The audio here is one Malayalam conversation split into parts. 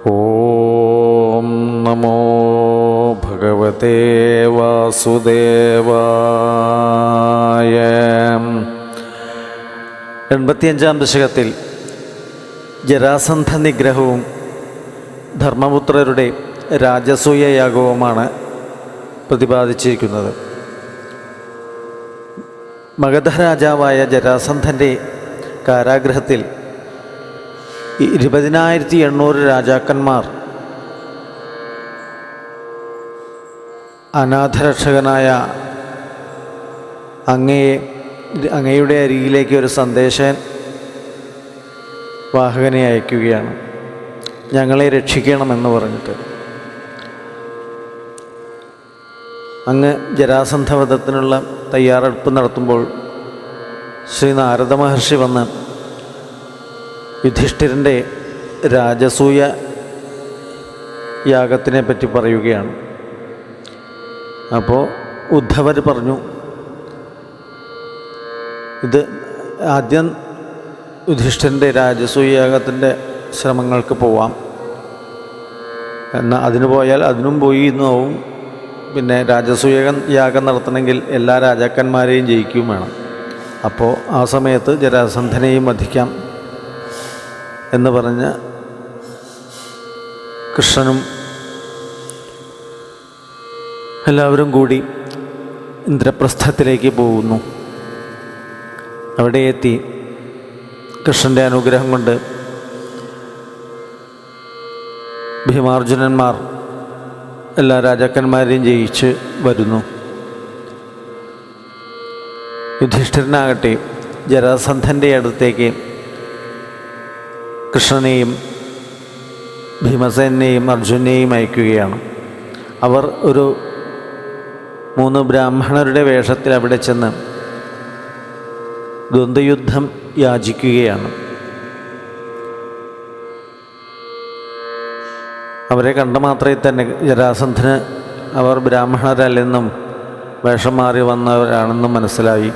ഓം നമോ ഭഗവതേ വാസുദേവായ. 85-ാം ദശകത്തിൽ ജരാസന്ധ നിഗ്രഹവും ധർമ്മപുത്രരുടെ രാജസൂയ യാഗവുമാണ് പ്രതിപാദിച്ചിരിക്കുന്നത്. മഗധ രാജാവായ ജരാസന്ധൻ്റെ കാരാഗൃഹത്തിൽ 20,800 രാജാക്കന്മാർ അനാഥരക്ഷകനായ അങ്ങയുടെ അരികിലേക്ക് ഒരു സന്ദേശൻ വാഹകനെ അയക്കുകയാണ്, ഞങ്ങളെ രക്ഷിക്കണമെന്ന് പറഞ്ഞിട്ട്. അങ്ങ് ജരാസന്ധവധത്തിനുള്ള തയ്യാറെടുപ്പ് നടത്തുമ്പോൾ ശ്രീ നാരദ മഹർഷി വന്ന് യുധിഷ്ഠിരൻ്റെ രാജസൂയ യാഗത്തിനെ പറ്റി പറയുകയാണ്. അപ്പോൾ ഉദ്ധവർ പറഞ്ഞു, ഇത് ആദ്യം യുധിഷ്ഠിരൻ്റെ രാജസൂയ യാഗത്തിൻ്റെ ശ്രമങ്ങൾക്ക് പോവാം, എന്നാൽ അതിന് പോയാൽ അതിനും പോയി എന്നാവും. പിന്നെ രാജസൂയ യാഗം നടത്തണമെങ്കിൽ എല്ലാ രാജാക്കന്മാരെയും ജയിക്കുകയും വേണം. അപ്പോൾ ആ സമയത്ത് ജരാസന്ധനെയും വധിക്കാം എന്ന് പറഞ്ഞ് കൃഷ്ണനും എല്ലാവരും കൂടി ഇന്ദ്രപ്രസ്ഥത്തിലേക്ക് പോകുന്നു. അവിടെ എത്തി കൃഷ്ണൻ്റെ അനുഗ്രഹം കൊണ്ട് ഭീമാർജുനന്മാർ എല്ലാ രാജാക്കന്മാരെയും ജയിച്ച് വരുന്നു. യുധിഷ്ഠിരനാകട്ടെ ജരാസന്ധൻ്റെ അടുത്തേക്ക് കൃഷ്ണനെയും ഭീമസേനെയും അർജുനെയും അയക്കുകയാണ്. അവർ ഒരു 3 ബ്രാഹ്മണരുടെ വേഷത്തിൽ അവിടെ ചെന്ന് ദ്വന്ദ്വയുദ്ധം യാചിക്കുകയാണ്. അവരെ കണ്ട മാത്രമേ തന്നെ ജരാസന്ധന് അവർ ബ്രാഹ്മണരല്ലെന്നും വേഷം മാറി വന്നവരാണെന്നും മനസ്സിലായി.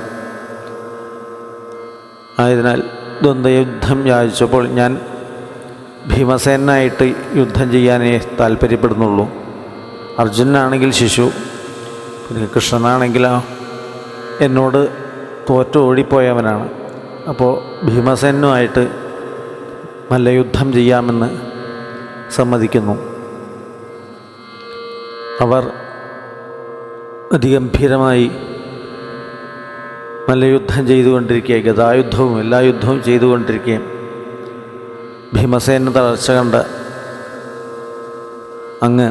ആയതിനാൽ ദ്വന്ദ്വയുദ്ധം യാചിച്ചപ്പോൾ, ഞാൻ ഭീമസേനായിട്ട് യുദ്ധം ചെയ്യാനേ താല്പര്യപ്പെടുന്നുള്ളൂ, അർജുനനാണെങ്കിൽ ശിശു, പിന്നെ കൃഷ്ണനാണെങ്കിലോ എന്നോട് തോറ്റ് ഓടിപ്പോയവനാണ്. അപ്പോൾ ഭീമസേനുമായിട്ട് മല്ലയുദ്ധം ചെയ്യാമെന്ന് സമ്മതിക്കുന്നു. അവർ അതിഗംഭീരമായി മല്ലയുദ്ധം ചെയ്തുകൊണ്ടിരിക്കുക, ഗദായുദ്ധവും എല്ലാ യുദ്ധവും ചെയ്തുകൊണ്ടിരിക്കുകയും ഭീമസേന തളർച്ച കണ്ട് അങ്ങ്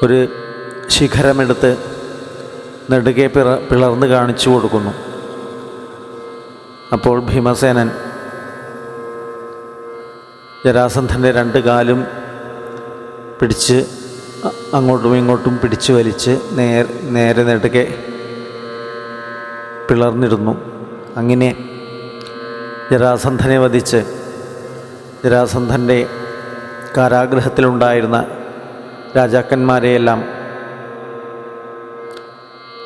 ഒരു ശിഖരമെടുത്ത് നെടുകെ പിളർന്ന് കാണിച്ചു കൊടുക്കുന്നു. അപ്പോൾ ഭീമസേനൻ ജരാസന്ധൻ്റെ 2 കാലും പിടിച്ച് അങ്ങോട്ടും ഇങ്ങോട്ടും പിടിച്ചു വലിച്ച് നേരെ നെടുകെ പിളർന്നിരുന്നു. അങ്ങനെ ജരാസന്ധനെ വധിച്ച് ജരാസന്ധൻ്റെ കാരാഗൃഹത്തിലുണ്ടായിരുന്ന രാജാക്കന്മാരെയെല്ലാം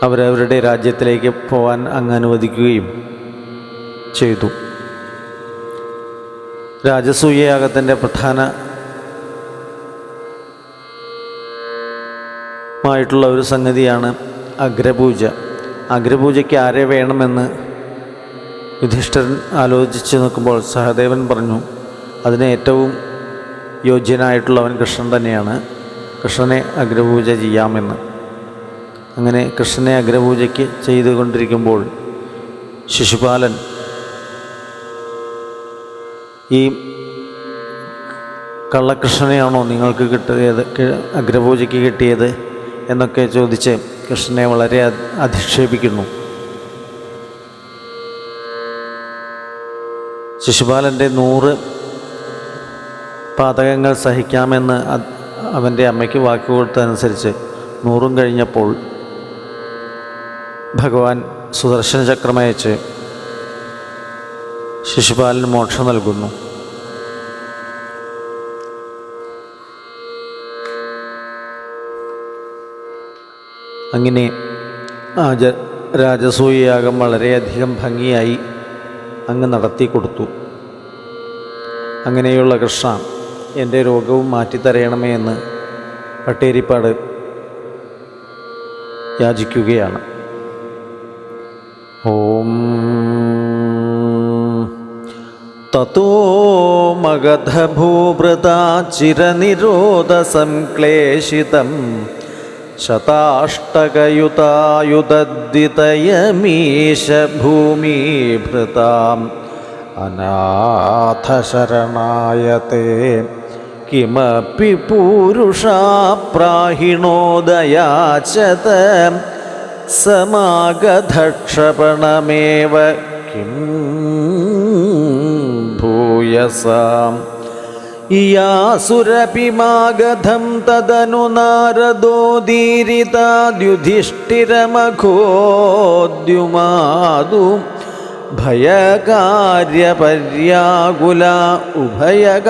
അവരവരുടെ രാജ്യത്തിലേക്ക് പോകാൻ അങ്ങ് അനുവദിക്കുകയും ചെയ്തു. രാജസൂയയാഗത്തിൻ്റെ പ്രധാനമായിട്ടുള്ള ഒരു സംഗതിയാണ് അഗ്രപൂജ. അഗ്രപൂജയ്ക്ക് ആരെ വേണമെന്ന് യുധിഷ്ഠിരൻ ആലോചിച്ച് നോക്കുമ്പോൾ സഹദേവൻ പറഞ്ഞു, അതിന് ഏറ്റവും യോഗ്യനായിട്ടുള്ളവൻ കൃഷ്ണൻ തന്നെയാണ്, കൃഷ്ണനെ അഗ്രപൂജ ചെയ്യാമെന്ന്. അങ്ങനെ കൃഷ്ണനെ അഗ്രപൂജയ്ക്ക് ചെയ്തുകൊണ്ടിരിക്കുമ്പോൾ ശിശുപാലൻ ഈ കള്ളകൃഷ്ണനെയാണോ നിങ്ങൾക്ക് കിട്ടിയത്, അഗ്രപൂജയ്ക്ക് കിട്ടിയത് എന്നൊക്കെ ചോദിച്ച് കൃഷ്ണനെ വളരെ അധിക്ഷേപിക്കുന്നു. ശിശുപാലൻ്റെ 100 പാതകങ്ങൾ സഹിക്കാമെന്ന് അവൻ്റെ അമ്മയ്ക്ക് വാക്ക് കൊടുത്തതനുസരിച്ച് 100 കഴിഞ്ഞപ്പോൾ ഭഗവാൻ സുദർശന ചക്രമയച്ച് ശിശുപാലന് മോക്ഷം നൽകുന്നു. അങ്ങനെ രാജസൂയയാഗം വളരെയധികം ഭംഗിയായി അങ്ങ് നടത്തി കൊടുത്തു. അങ്ങനെയുള്ള കൃഷ്ണ, എൻ്റെ രോഗവും മാറ്റിത്തരയണമേ എന്ന് പട്ടേരിപ്പാട് യാചിക്കുകയാണ്. ഓം തതോ മഗധഭൂഭൃതാ ചിരനിരോധസംക്ലേശിതം ശതാഷ്ടകയുതായുധദ്വിതയമീശ ഭൂമിഭൃതാം അനാഥശരണായത്തെ കിമപി പൂരുഷാ പ്രാഹിണോദയാചത സമാഗധക്ഷപണമേവ കിം ഭൂയസാം യാസുരപി മാഗധം തദനു നാരദോദീരിതാദ്യുധിഷ്ഠിരമഘോദ്യുമാദു ഭയകാര്യപര്യാകുല ഉഭയകാര്യപര്യാകുലാം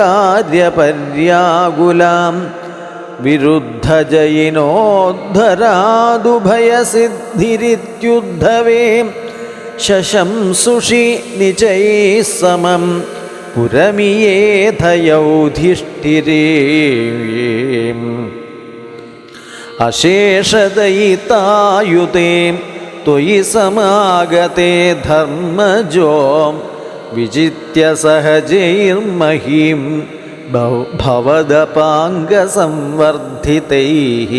വിരുദ്ധജയിനോദ്ധരാദുഭയസിദ്ധിരിത്യുദ്ധവേ ശശംസുഷി നിചൈः സമം പുരമിയേധയൗധിഷ്ഠിരേ അശേഷദയിതായുതേ ത്വയി സമാഗതേ ധർമ്മജോ വിജിത്യ സഹജൈർമഹീം ഭവദപാംഗസംവർദ്ധിതൈഃ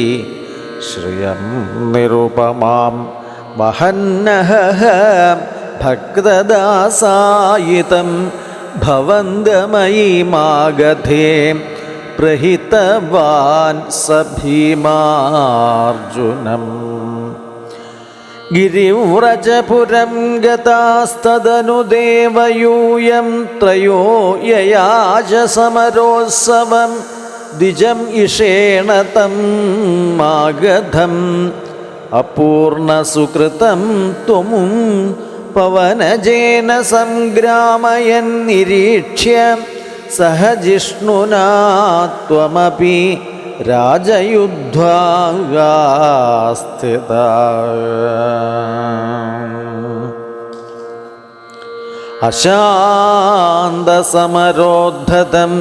ശ്രിയം നിരുപമാം വഹന്നഹഃ ഭക്തദാസായിതം ഭവന്തമയീ മാഗധേ പ്രഹിതവാൻ സ ഭീമാർജുനം ഗിരിവ്രജപുരം ഗതാസ്തദനു ദേവയൂയം ത്രയോ യയാച സമരോത്സവം ദ്വിജം ഇഷേണ തം മാഗധം അപൂർണസുകൃതം ത്വമും പവനജേന സംഗ്രാമയൻ നിരീക്ഷ്യ സഹ ജിഷ്ണുനാ ത്വമപി രാജയുദ്ധ്വാസ്ഥിത അശാന്തസമരോദ്ധതം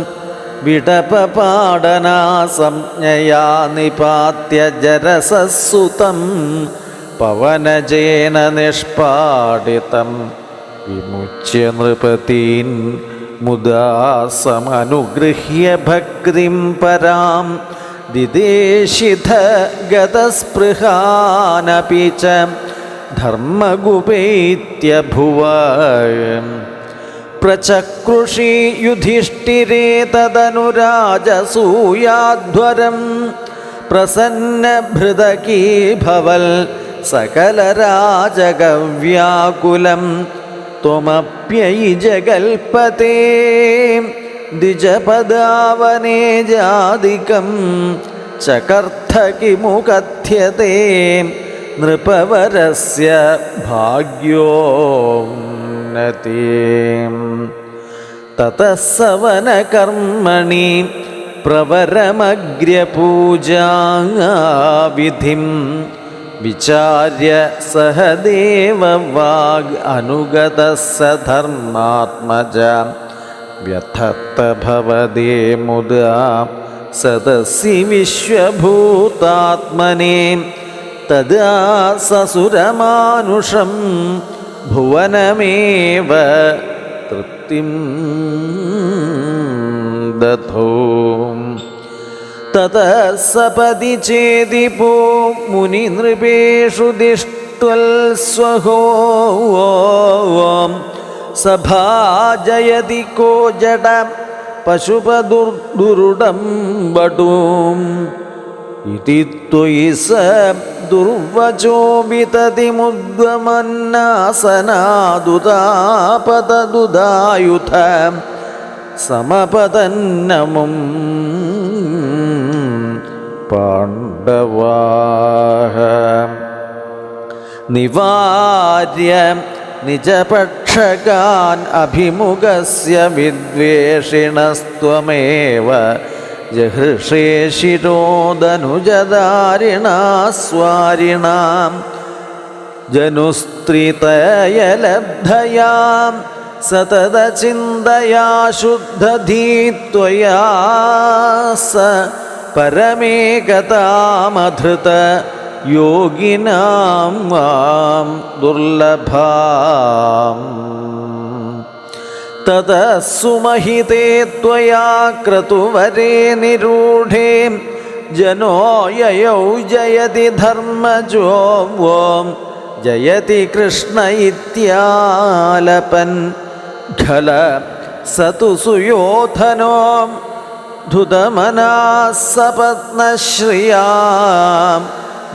വിടപപാടനാ സംജ്ഞയാ നിപാത്യ ജരസസുതം പവനജേന നിഷ്പാടിതം വിമുച്യ നൃപതീൻ മുദാ സമനുഗൃഹ്യ ഭക്തിം പരാം ദിദേശിധ ഗതസ്പൃഹാനപി ച ധർമ്മഗുപൈത്യ ഭുവ പ്രചക്രുഷി യുധിഷ്ഠിരേ തദനുരാജസൂയാധ്വരം പ്രസന്നഭൃതകീഭവൽ സകലരാജകവ്യാകുലം ത്വമപ്യയി ജഗൽപതേ ദ്വിജപദാവനേ ജാതികം ചകർത്ഥ കിമു കഥ്യതേ നൃപവരസ്യ ഭാഗ്യോന്നതീം തതഃ സവനകർമ്മണി പ്രവരമഗ്രപൂജാവിധിം വിചാര്യ സഹ ദേവവാഗ് അനുഗതഃ സ ധർമാത്മജ വ്യഥത്ത ഭവദേ മുദാ സദസി വിശ്വഭൂതാത്മനേ തദാ സസുരമാനുഷം ഭുവനമേവ തൃപ്തിം ദധോ തതഃ സപദി ചേദിപോ മുനിനൃപേഷു ദിഷ്ട്വൽ സ്വഹോ സഭാജയതി കോ ജഡ പശുപദുർദുരുടം വടൂം ഇതി ത്വയി സ ദുർവചോ വിതതി മുദ്ഗമന്നാസനാദുതാപതദുദായുധ സമപതന്നമും പാണ്ഡവാഃ നിവാര്യ നിജപക്ഷകാൻ അഭിമുഖസ്യ വിദ്വേഷിണസ്ത്വമേവ ജഹൃഷേ ശിരോദനുജധാരിണാ സ്വാരിണാം ജനുസ്ത്രീതയലബ്ധയാം സതതചിന്തയാ ശുദ്ധധീത്വയാ സ പരമേകതാമധൃത യോഗിനാം വാം ദുർലഭാം തതസുമഹിതേ ത്വയാ ക്രതുവരേ നിരൂഢേ ജനോ യയൗ ജയതി ധർമ്മജോ വോം ജയതി കൃഷ്ണ ഇത്യാലപൻ ഖല സതു സുയോധനോ ധുതമനാഃ സപത്നശ്രിയാം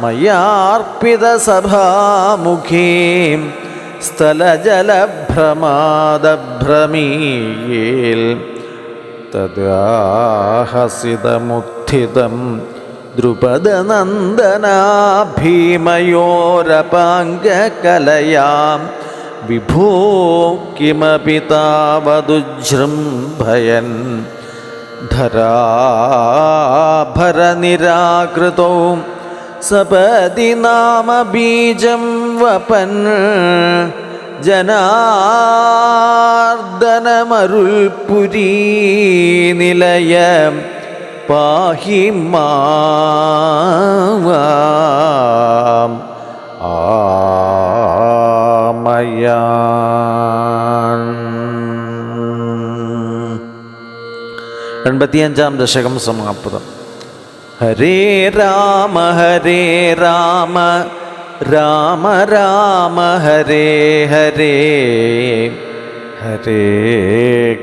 മയാർപ്പിതസഭാമുഖീം സ്ഥലജലഭ്രമാദഭ്രമീൽ തദാഹസിതമുത്ഥിതം ദ്രുപദനന്ദനാഭീമയോരപാംഗകലയാം വിഭോ കിമപി താവദുജൃംഭയൻ ധരാഭരനിരാകൃതോ സപദി നാമ ബീജം വപൻ ജനാർദ്ദനമരുൾപുരീ നിലയം പാഹി മാം ആമയാൻ. 85-ാം ദശകം സമാപ്തം. ഹരേ രാമ രാമ രാമ ഹരേ ഹരേ, ഹരേ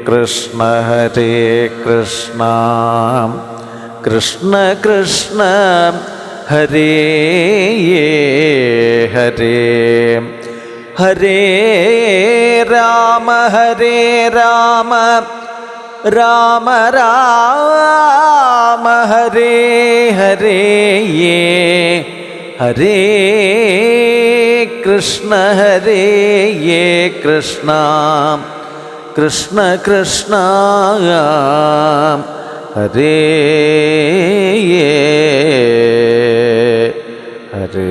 കൃഷ്ണ കൃഷ്ണ കൃഷ്ണ ഹരേ ഹരേ, ഹരേ രാമ രാമ രാമ ഹരേ ഹരേ, ഹരേ കൃഷ്ണ കൃഷ്ണ കൃഷ്ണ കൃഷ്ണ ഹരേ ഹരേ.